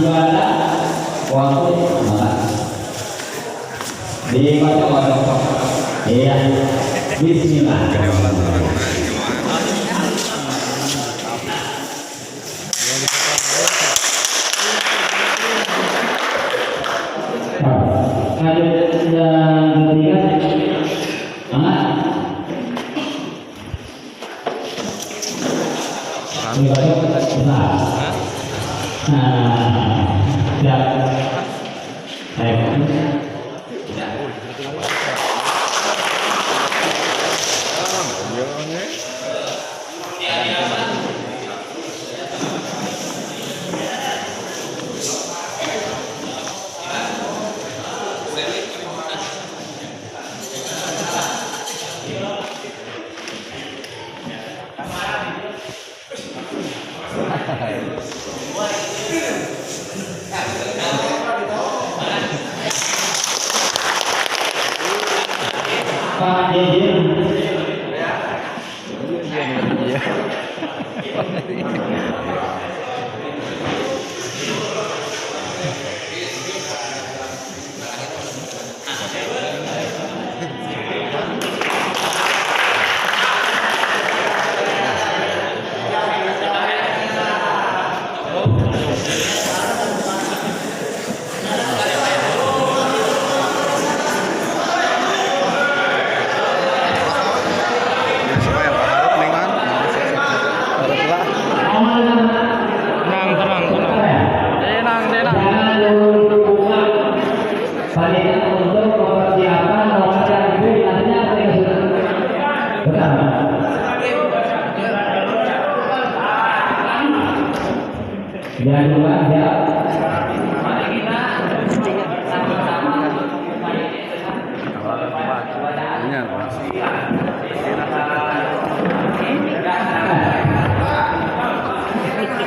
juara waktu dikocok-kocok. Iya, bismillah. Ada yang ketiga, Pak Jejen. Jangan lupa ya.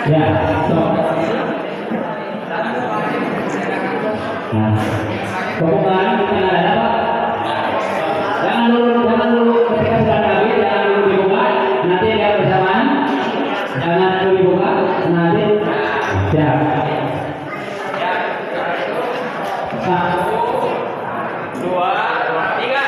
Ya, nah, pembukaan kita ada apa? Jangan dulu ketika sudah habis, jangan dulu dibuka. Nanti ada bersamaan. Jangan dulu dibuka. Nanti siap. Satu, dua, tiga.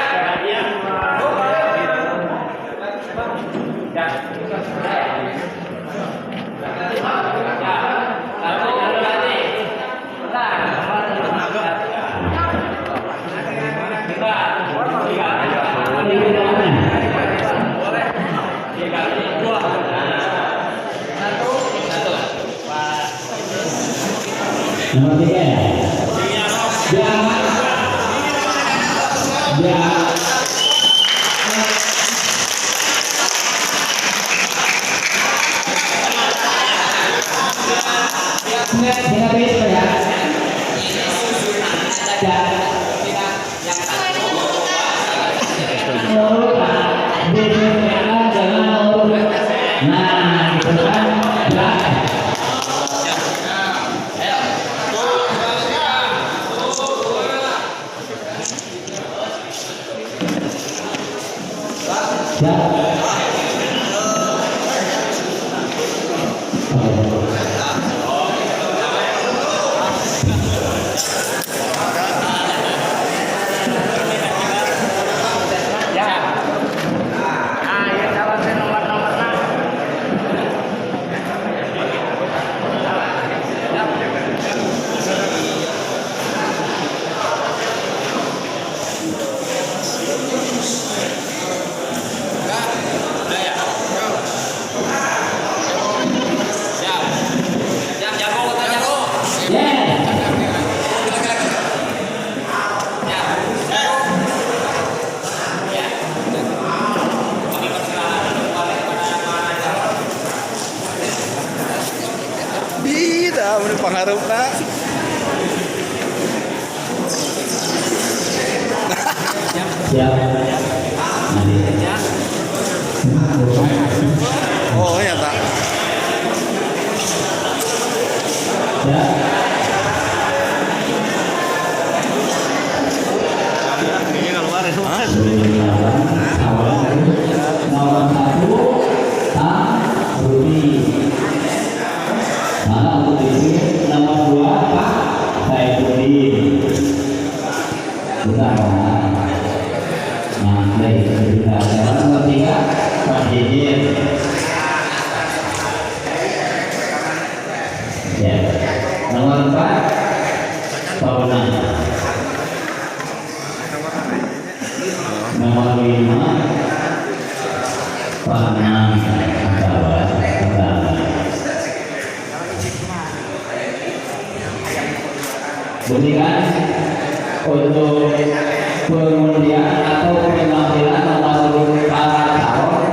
Nomor 3 ya? Nah, itu kan Pengharap nak. Oh ya tak. Ini keluar ya. Nomor 1 Rudi. Nomor 2 Izin. Ya. Nomor 4 Paunang. Nomor 5 Panang Bawah Pertama. Berikan untuk pengundian atau pengambilan nomor para calon